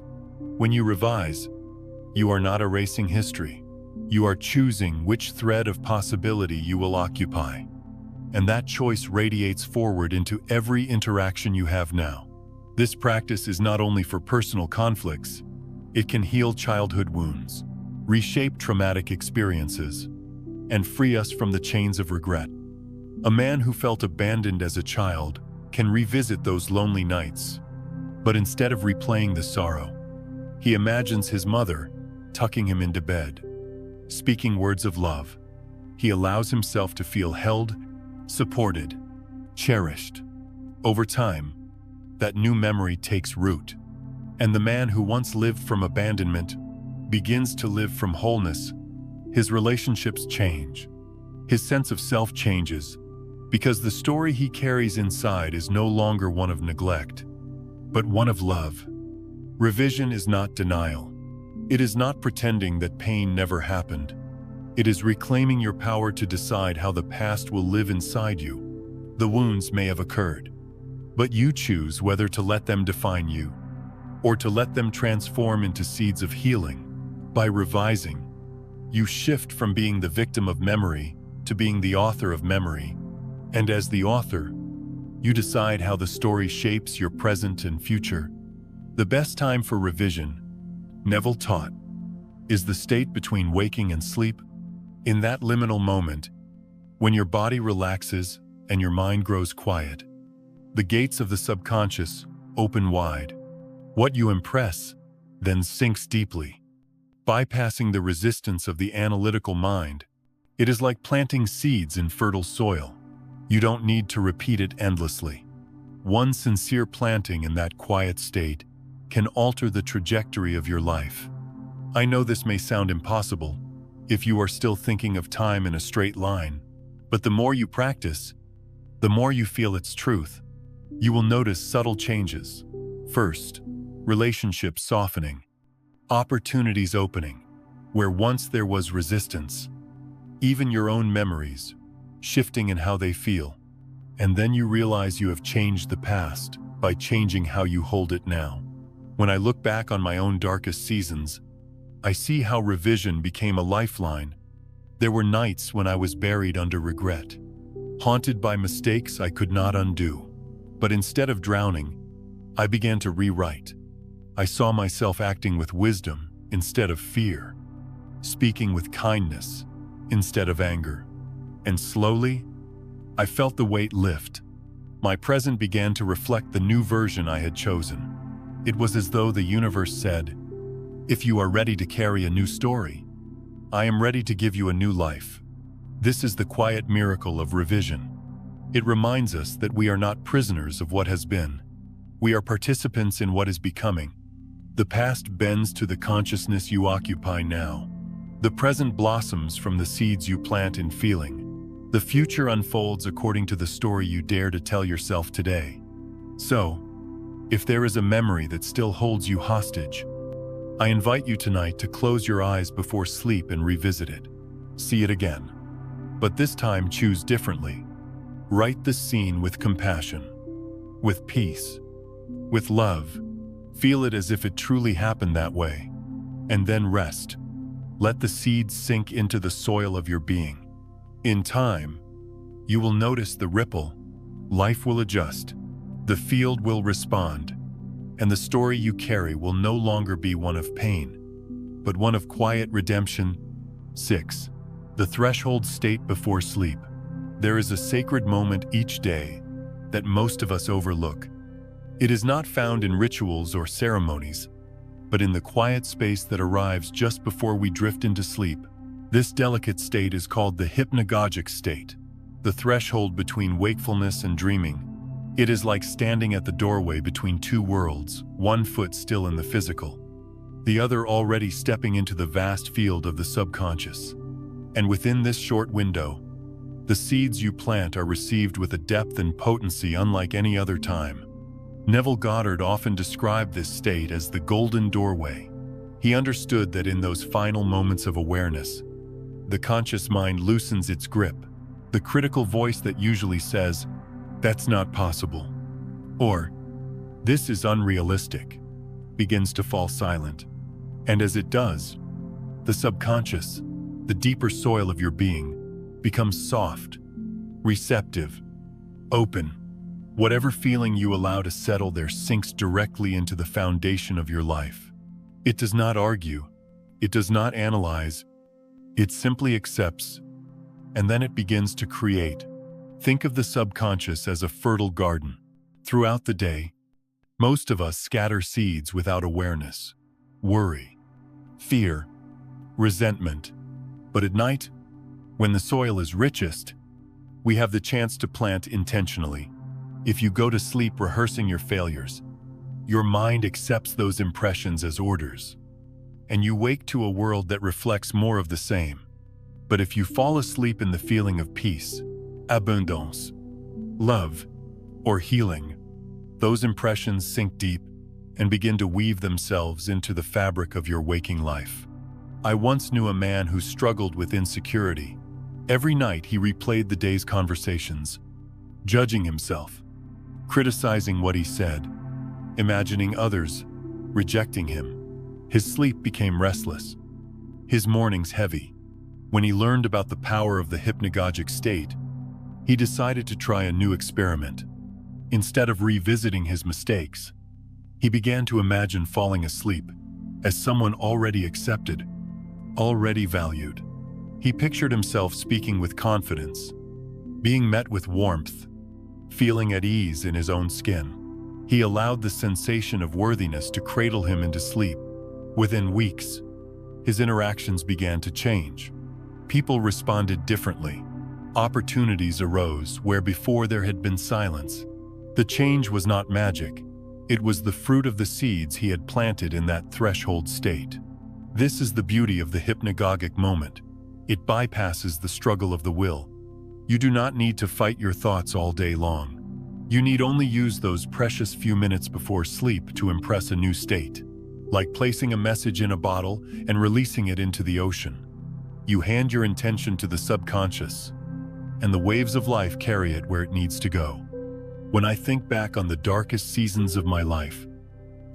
When you revise, you are not erasing history. You are choosing which thread of possibility you will occupy. And that choice radiates forward into every interaction you have now. This practice is not only for personal conflicts, it can heal childhood wounds, reshape traumatic experiences, and free us from the chains of regret. A man who felt abandoned as a child can revisit those lonely nights, but instead of replaying the sorrow, he imagines his mother tucking him into bed, speaking words of love. He allows himself to feel held, supported, cherished. Over time, that new memory takes root, and the man who once lived from abandonment begins to live from wholeness. His relationships change. His sense of self changes, because the story he carries inside is no longer one of neglect, but one of love. Revision is not denial. It is not pretending that pain never happened. It is reclaiming your power to decide how the past will live inside you. The wounds may have occurred, but you choose whether to let them define you, or to let them transform into seeds of healing. By revising, you shift from being the victim of memory to being the author of memory. And as the author, You decide how the story shapes your present and future. The best time for revision, Neville taught, is the state between waking and sleep. In that liminal moment, when your body relaxes and your mind grows quiet, the gates of the subconscious open wide. What you impress then sinks deeply, bypassing the resistance of the analytical mind. It is like planting seeds in fertile soil. You don't need to repeat it endlessly. One sincere planting in that quiet state can alter the trajectory of your life. I know this may sound impossible if you are still thinking of time in a straight line, but the more you practice, the more you feel its truth. You will notice subtle changes. First, relationships softening, opportunities opening, where once there was resistance, even your own memories shifting in how they feel. And then you realize you have changed the past by changing how you hold it now. When I look back on my own darkest seasons, I see how revision became a lifeline. There were nights when I was buried under regret, haunted by mistakes I could not undo. But instead of drowning, I began to rewrite. I saw myself acting with wisdom instead of fear, speaking with kindness instead of anger. And slowly, I felt the weight lift. My present began to reflect the new version I had chosen. It was as though the universe said, "If you are ready to carry a new story, I am ready to give you a new life." This is the quiet miracle of revision. It reminds us that we are not prisoners of what has been. We are participants in what is becoming. The past bends to the consciousness you occupy now. The present blossoms from the seeds you plant in feeling. The future unfolds according to the story you dare to tell yourself today. So, if there is a memory that still holds you hostage, I invite you tonight to close your eyes before sleep and revisit it. See it again. But this time choose differently. Write the scene with compassion, with peace, with love. Feel it as if it truly happened that way. And then rest. Let the seeds sink into the soil of your being. In time, you will notice the ripple. Life will adjust. The field will respond. And the story you carry will no longer be one of pain, but one of quiet redemption. 6. The threshold state before sleep. There is a sacred moment each day that most of us overlook. It is not found in rituals or ceremonies, but in the quiet space that arrives just before we drift into sleep. This delicate state is called the hypnagogic state, the threshold between wakefulness and dreaming. It is like standing at the doorway between two worlds, one foot still in the physical, the other already stepping into the vast field of the subconscious. And within this short window, the seeds you plant are received with a depth and potency unlike any other time. Neville Goddard often described this state as the golden doorway. He understood that in those final moments of awareness, the conscious mind loosens its grip. The critical voice that usually says, "That's not possible," or "This is unrealistic," begins to fall silent. And as it does, the subconscious, the deeper soil of your being, becomes soft, receptive, open. Whatever feeling you allow to settle there sinks directly into the foundation of your life. It does not argue, it does not analyze, it simply accepts, and then it begins to create. Think of the subconscious as a fertile garden. Throughout the day, most of us scatter seeds without awareness. Worry, fear, resentment. But at night, when the soil is richest, we have the chance to plant intentionally. If you go to sleep rehearsing your failures, your mind accepts those impressions as orders, and you wake to a world that reflects more of the same. But if you fall asleep in the feeling of peace, abundance, love, or healing, those impressions sink deep and begin to weave themselves into the fabric of your waking life. I once knew a man who struggled with insecurity. Every night he replayed the day's conversations, judging himself, criticizing what he said, imagining others rejecting him. His sleep became restless, his mornings heavy. When he learned about the power of the hypnagogic state, he decided to try a new experiment. Instead of revisiting his mistakes, he began to imagine falling asleep as someone already accepted, already valued. He pictured himself speaking with confidence, being met with warmth, feeling at ease in his own skin. He allowed the sensation of worthiness to cradle him into sleep. Within weeks, his interactions began to change. People responded differently. Opportunities arose where before there had been silence. The change was not magic. It was the fruit of the seeds he had planted in that threshold state. This is the beauty of the hypnagogic moment. It bypasses the struggle of the will. You do not need to fight your thoughts all day long. You need only use those precious few minutes before sleep to impress a new state. Like placing a message in a bottle and releasing it into the ocean. You hand your intention to the subconscious, and the waves of life carry it where it needs to go. When I think back on the darkest seasons of my life,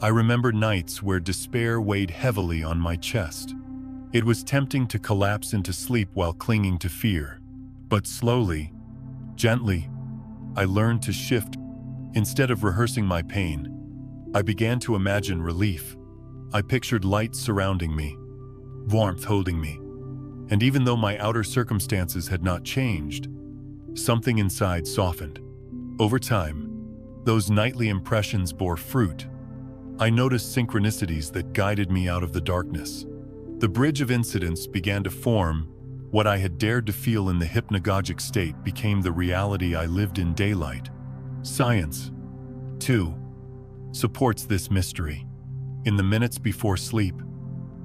I remember nights where despair weighed heavily on my chest. It was tempting to collapse into sleep while clinging to fear. But slowly, gently, I learned to shift. Instead of rehearsing my pain, I began to imagine relief. I pictured light surrounding me, warmth holding me. And even though my outer circumstances had not changed, something inside softened. Over time, those nightly impressions bore fruit. I noticed synchronicities that guided me out of the darkness. The bridge of incidents began to form. What I had dared to feel in the hypnagogic state became the reality I lived in daylight. Science, too, supports this mystery. In the minutes before sleep,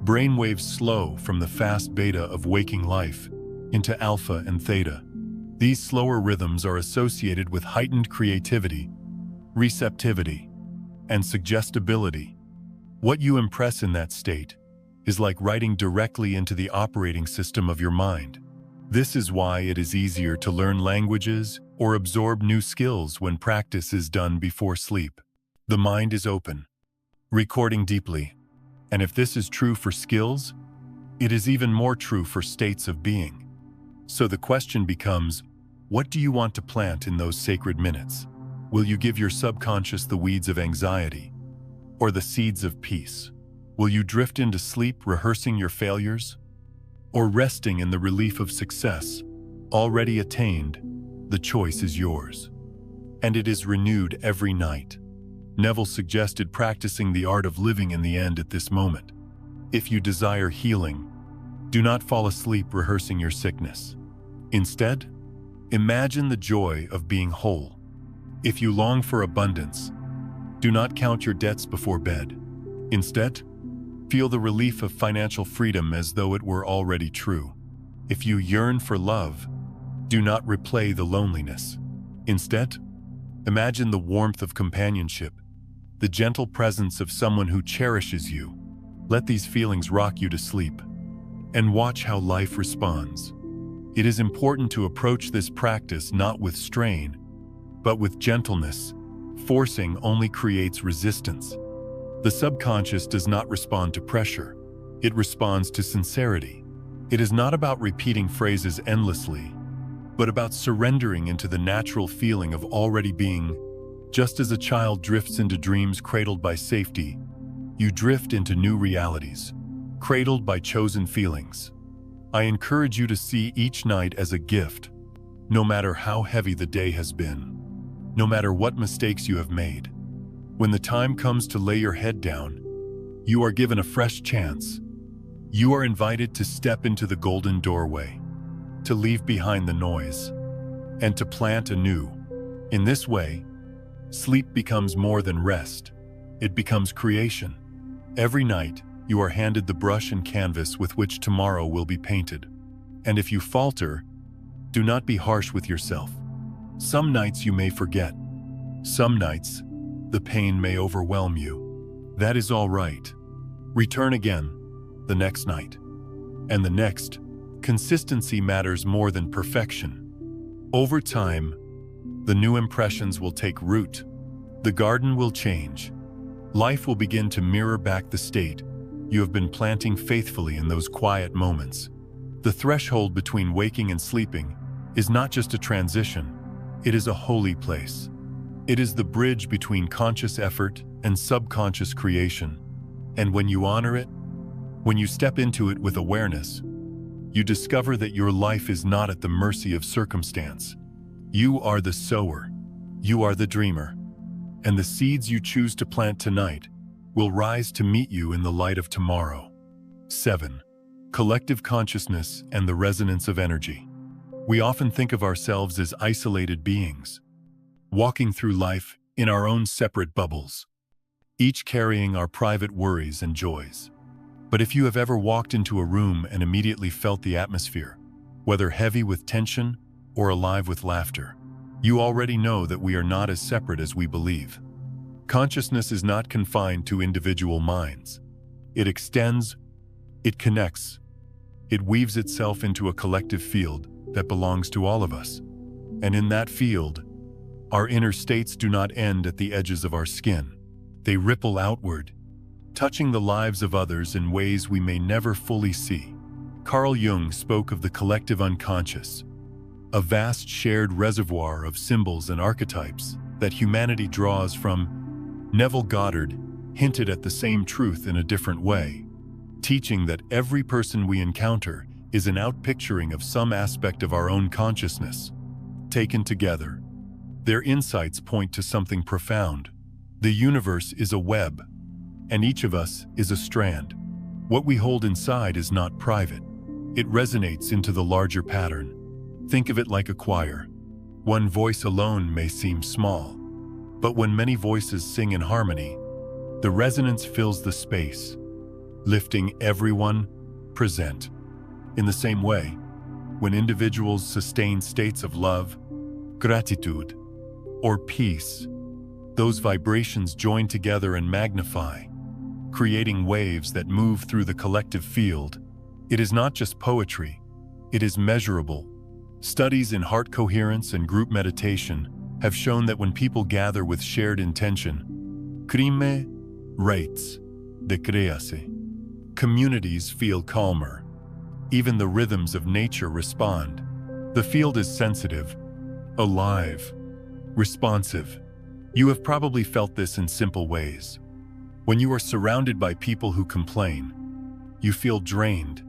brainwaves slow from the fast beta of waking life into alpha and theta. These slower rhythms are associated with heightened creativity, receptivity, and suggestibility. What you impress in that state is like writing directly into the operating system of your mind. This is why it is easier to learn languages or absorb new skills when practice is done before sleep. The mind is open, recording deeply. And if this is true for skills, it is even more true for states of being. So the question becomes, what do you want to plant in those sacred minutes? Will you give your subconscious the weeds of anxiety or the seeds of peace? Will you drift into sleep rehearsing your failures or resting in the relief of success already attained? The choice is yours. And it is renewed every night. Neville suggested practicing the art of living in the end at this moment. If you desire healing, do not fall asleep rehearsing your sickness. Instead, imagine the joy of being whole. If you long for abundance, do not count your debts before bed. Instead, feel the relief of financial freedom as though it were already true. If you yearn for love, do not replay the loneliness. Instead, imagine the warmth of companionship, the gentle presence of someone who cherishes you. Let these feelings rock you to sleep, and watch how life responds. It is important to approach this practice not with strain, but with gentleness. Forcing only creates resistance. The subconscious does not respond to pressure. It responds to sincerity. It is not about repeating phrases endlessly, but about surrendering into the natural feeling of already being. Just as a child drifts into dreams cradled by safety, you drift into new realities, cradled by chosen feelings. I encourage you to see each night as a gift, no matter how heavy the day has been, no matter what mistakes you have made. When the time comes to lay your head down, you are given a fresh chance. You are invited to step into the golden doorway, to leave behind the noise, and to plant anew. In this way, sleep becomes more than rest. It becomes creation. Every night, you are handed the brush and canvas with which tomorrow will be painted. And if you falter, do not be harsh with yourself. Some nights you may forget. Some nights, the pain may overwhelm you. That is all right. Return again, the next night. And the next. Consistency matters more than perfection. Over time, the new impressions will take root. The garden will change. Life will begin to mirror back the state you have been planting faithfully in those quiet moments. The threshold between waking and sleeping is not just a transition, it is a holy place. It is the bridge between conscious effort and subconscious creation. And when you honor it, when you step into it with awareness, you discover that your life is not at the mercy of circumstance. You are the sower. You are the dreamer. And the seeds you choose to plant tonight will rise to meet you in the light of tomorrow. 7. Collective consciousness and the resonance of energy. We often think of ourselves as isolated beings, walking through life in our own separate bubbles, each carrying our private worries and joys. But if you have ever walked into a room and immediately felt the atmosphere, whether heavy with tension or alive with laughter, you already know that we are not as separate as we believe. Consciousness is not confined to individual minds. It extends, it connects, it weaves itself into a collective field that belongs to all of us. And in that field, our inner states do not end at the edges of our skin. They ripple outward, touching the lives of others in ways we may never fully see. Carl Jung spoke of the collective unconscious, a vast shared reservoir of symbols and archetypes that humanity draws from. Neville Goddard hinted at the same truth in a different way, teaching that every person we encounter is an outpicturing of some aspect of our own consciousness. Taken together, their insights point to something profound. The universe is a web, and each of us is a strand. What we hold inside is not private. It resonates into the larger pattern. Think of it like a choir. One voice alone may seem small, but when many voices sing in harmony, the resonance fills the space, lifting everyone present. In the same way, when individuals sustain states of love, gratitude, or peace, those vibrations join together and magnify, creating waves that move through the collective field. It is not just poetry, it is measurable. Studies in heart coherence and group meditation have shown that when people gather with shared intention, crime rates decrease. Communities feel calmer. Even the rhythms of nature respond. The field is sensitive, alive, responsive. You have probably felt this in simple ways. When you are surrounded by people who complain, you feel drained.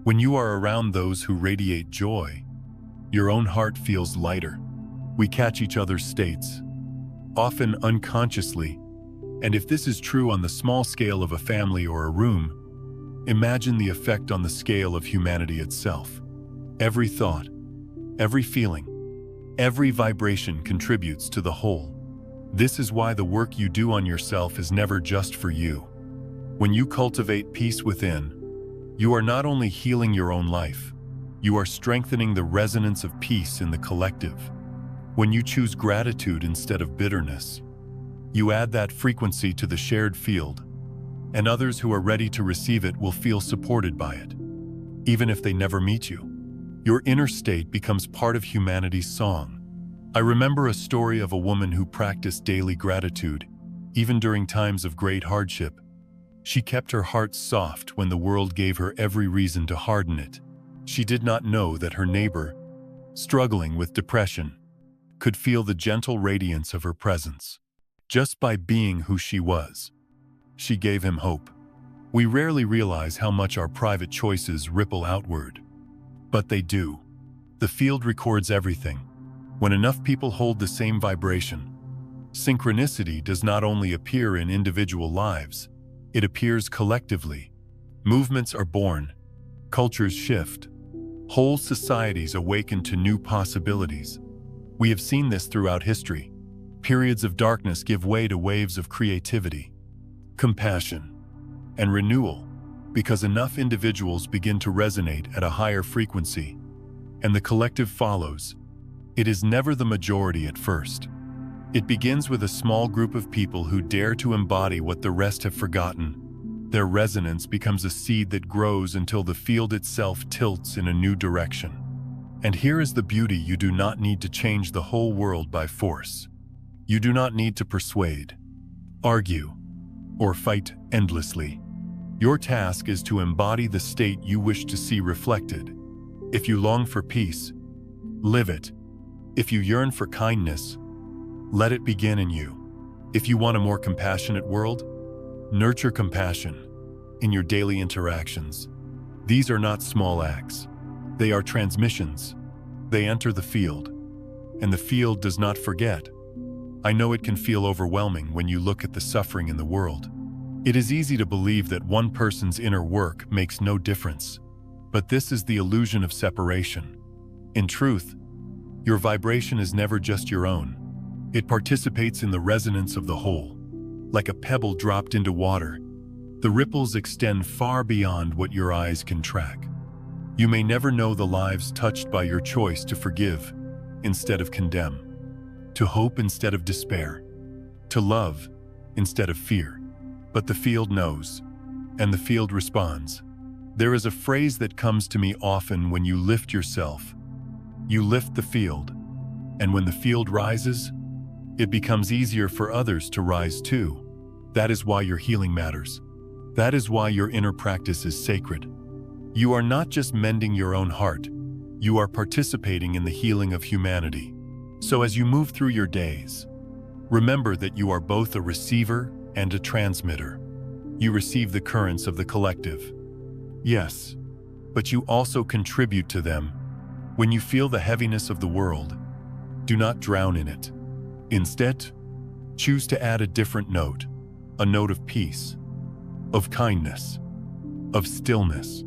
When you are around those who radiate joy, your own heart feels lighter. We catch each other's states, often unconsciously, and if this is true on the small scale of a family or a room, imagine the effect on the scale of humanity itself. Every thought, every feeling, every vibration contributes to the whole. This is why the work you do on yourself is never just for you. When you cultivate peace within, you are not only healing your own life, you are strengthening the resonance of peace in the collective. When you choose gratitude instead of bitterness, you add that frequency to the shared field, and others who are ready to receive it will feel supported by it, even if they never meet you. Your inner state becomes part of humanity's song. I remember a story of a woman who practiced daily gratitude, even during times of great hardship. She kept her heart soft when the world gave her every reason to harden it. She did not know that her neighbor, struggling with depression, could feel the gentle radiance of her presence. Just by being who she was, she gave him hope. We rarely realize how much our private choices ripple outward, but they do. The field records everything. When enough people hold the same vibration, synchronicity does not only appear in individual lives, it appears collectively. Movements are born, cultures shift, whole societies awaken to new possibilities. We have seen this throughout history. Periods of darkness give way to waves of creativity, compassion, and renewal, because enough individuals begin to resonate at a higher frequency, and the collective follows. It is never the majority at first. It begins with a small group of people who dare to embody what the rest have forgotten. Their resonance becomes a seed that grows until the field itself tilts in a new direction. And here is the beauty: you do not need to change the whole world by force. You do not need to persuade, argue, or fight endlessly. Your task is to embody the state you wish to see reflected. If you long for peace, live it. If you yearn for kindness, Let it begin in you. If you want a more compassionate world, nurture compassion in your daily interactions. These are not small acts. They are transmissions. They enter the field, and the field does not forget. I know it can feel overwhelming when you look at the suffering in the world. It is easy to believe that one person's inner work makes no difference, but this is the illusion of separation. In truth, your vibration is never just your own. It participates in the resonance of the whole. Like a pebble dropped into water, the ripples extend far beyond what your eyes can track. You may never know the lives touched by your choice to forgive instead of condemn, to hope instead of despair, to love instead of fear. But the field knows, and the field responds. There is a phrase that comes to me often: when you lift yourself, you lift the field, and when the field rises, it becomes easier for others to rise too. That is why your healing matters. That is why your inner practice is sacred. You are not just mending your own heart, you are participating in the healing of humanity. So as you move through your days, remember that you are both a receiver and a transmitter. You receive the currents of the collective. Yes, but you also contribute to them. When you feel the heaviness of the world, do not drown in it. Instead, choose to add a different note, a note of peace, of kindness, of stillness.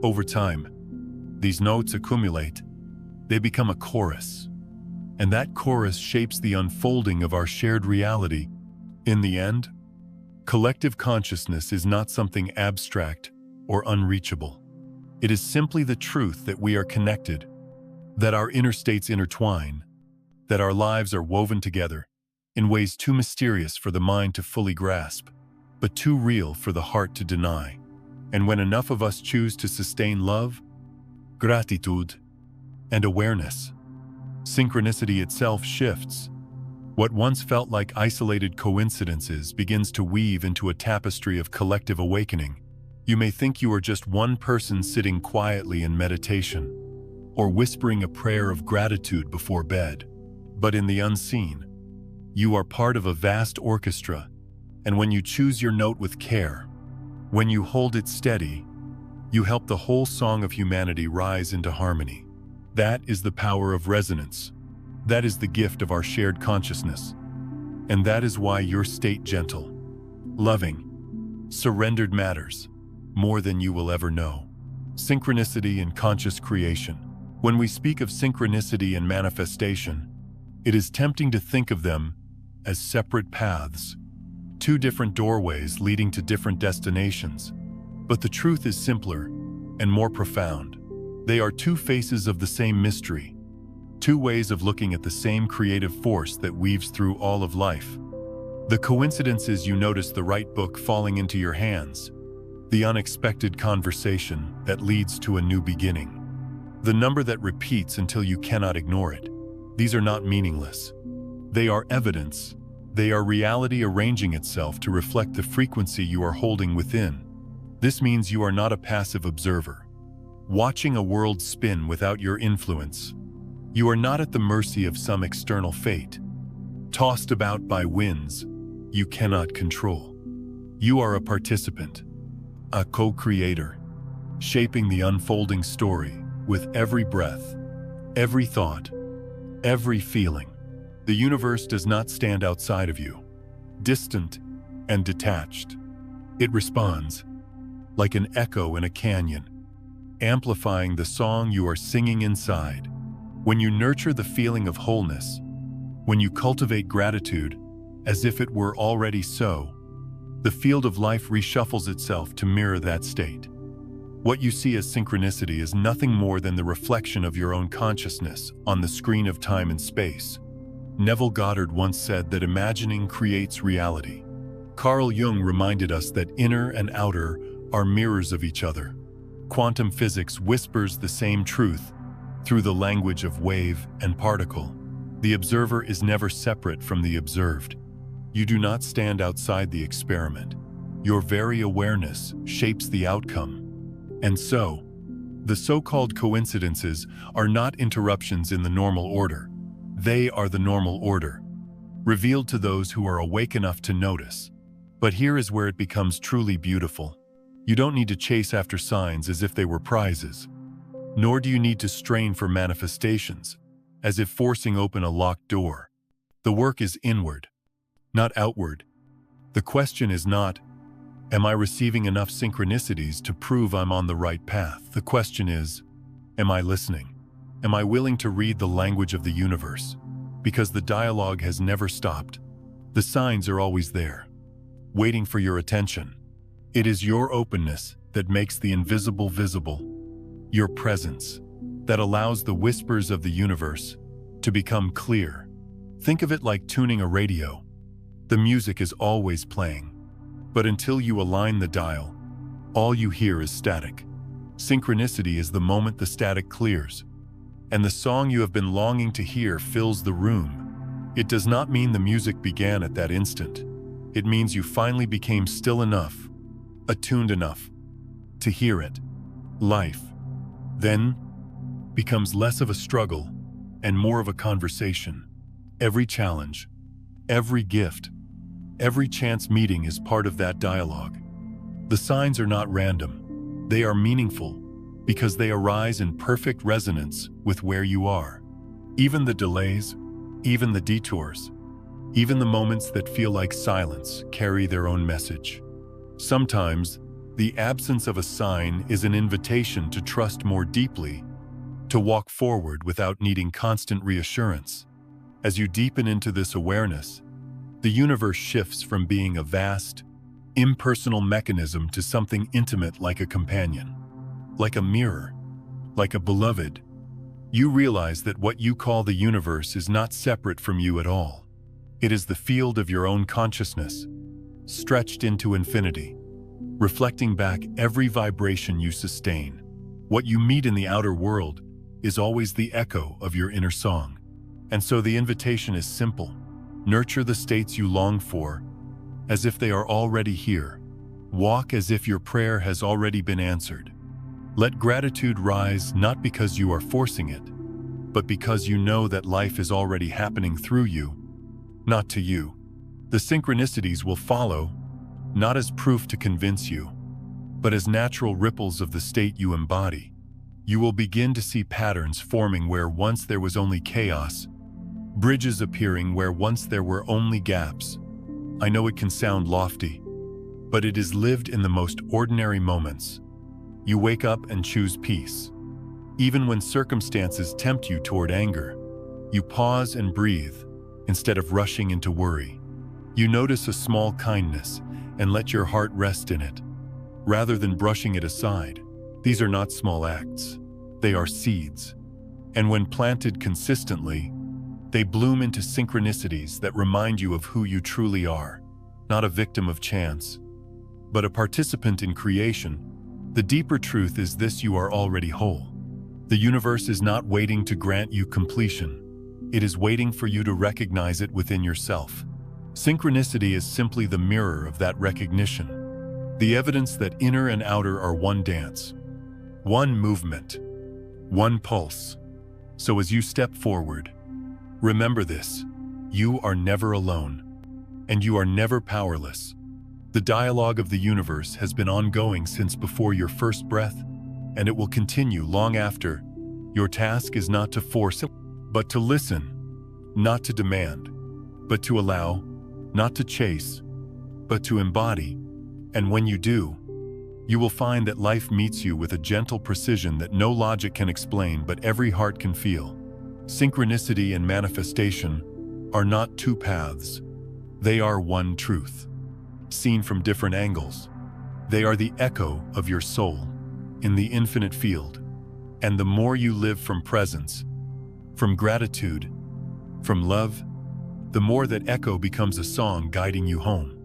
Over time, these notes accumulate. They become a chorus, and that chorus shapes the unfolding of our shared reality. In the end, collective consciousness is not something abstract or unreachable. It is simply the truth that we are connected, that our inner states intertwine, that our lives are woven together in ways too mysterious for the mind to fully grasp, but too real for the heart to deny. And when enough of us choose to sustain love, gratitude, and awareness, synchronicity itself shifts. What once felt like isolated coincidences begins to weave into a tapestry of collective awakening. You may think you are just one person sitting quietly in meditation, or whispering a prayer of gratitude before bed. But in the unseen, you are part of a vast orchestra, and when you choose your note with care, when you hold it steady, you help the whole song of humanity rise into harmony. That is the power of resonance. That is the gift of our shared consciousness. And that is why your state gentle, loving, surrendered matters more than you will ever know. Synchronicity and conscious creation. When we speak of synchronicity and manifestation, it is tempting to think of them as separate paths, two different doorways leading to different destinations. But the truth is simpler and more profound. They are two faces of the same mystery, two ways of looking at the same creative force that weaves through all of life. The coincidence is you notice the right book falling into your hands, the unexpected conversation that leads to a new beginning, the number that repeats until you cannot ignore it. These are not meaningless. They are evidence. They are reality arranging itself to reflect the frequency you are holding within. This means you are not a passive observer, watching a world spin without your influence. You are not at the mercy of some external fate, tossed about by winds you cannot control. You are a participant, a co-creator, shaping the unfolding story with every breath, every thought, every feeling. The universe does not stand outside of you, distant and detached. It responds like an echo in a canyon, amplifying the song you are singing inside. When you nurture the feeling of wholeness, when you cultivate gratitude as if it were already so, the field of life reshuffles itself to mirror that state. What you see as synchronicity is nothing more than the reflection of your own consciousness on the screen of time and space. Neville Goddard once said that imagining creates reality. Carl Jung reminded us that inner and outer are mirrors of each other. Quantum physics whispers the same truth through the language of wave and particle. The observer is never separate from the observed. You do not stand outside the experiment. Your very awareness shapes the outcome. And so, the so-called coincidences are not interruptions in the normal order. They are the normal order. revealed to those who are awake enough to notice. But here is where it becomes truly beautiful. You don't need to chase after signs as if they were prizes, nor do you need to strain for manifestations, as if forcing open a locked door. The work is inward, not outward. The question is not, am I receiving enough synchronicities to prove I'm on the right path? The question is, am I listening? Am I willing to read the language of the universe? Because the dialogue has never stopped. The signs are always there, waiting for your attention. It is your openness that makes the invisible visible, your presence that allows the whispers of the universe to become clear. Think of it like tuning a radio. The music is always playing, but until you align the dial, all you hear is static. Synchronicity is the moment the static clears, and the song you have been longing to hear fills the room. It does not mean the music began at that instant. It means you finally became still enough, attuned enough, to hear it. Life, then, becomes less of a struggle and more of a conversation. Every challenge, every gift, every chance meeting is part of that dialogue. The signs are not random. They are meaningful because they arise in perfect resonance with where you are. Even the delays, even the detours, even the moments that feel like silence carry their own message. Sometimes, the absence of a sign is an invitation to trust more deeply, to walk forward without needing constant reassurance. As you deepen into this awareness, the universe shifts from being a vast, impersonal mechanism to something intimate like a companion, like a mirror, like a beloved. You realize that what you call the universe is not separate from you at all. It is the field of your own consciousness, stretched into infinity, reflecting back every vibration you sustain. What you meet in the outer world is always the echo of your inner song. And so the invitation is simple. Nurture the states you long for, as if they are already here. Walk as if your prayer has already been answered. Let gratitude rise not because you are forcing it, but because you know that life is already happening through you, not to you. The synchronicities will follow, not as proof to convince you, but as natural ripples of the state you embody. You will begin to see patterns forming where once there was only chaos, bridges appearing where once there were only gaps. I know it can sound lofty, but it is lived in the most ordinary moments. You wake up and choose peace. Even when circumstances tempt you toward anger, you pause and breathe instead of rushing into worry. You notice a small kindness and let your heart rest in it, rather than brushing it aside. These are not small acts. They are seeds. And when planted consistently, they bloom into synchronicities that remind you of who you truly are, not a victim of chance, but a participant in creation. The deeper truth is this: you are already whole. The universe is not waiting to grant you completion. It is waiting for you to recognize it within yourself. Synchronicity is simply the mirror of that recognition, the evidence that inner and outer are one dance, one movement, one pulse. So as you step forward, remember this: you are never alone, and you are never powerless. The dialogue of the universe has been ongoing since before your first breath, and it will continue long after. Your task is not to force, but to listen, not to demand, but to allow, not to chase, but to embody. And when you do, you will find that life meets you with a gentle precision that no logic can explain, but every heart can feel. Synchronicity and manifestation are not two paths. They are one truth. Seen from different angles, they are the echo of your soul in the infinite field. And the more you live from presence, from gratitude, from love, the more that echo becomes a song guiding you home.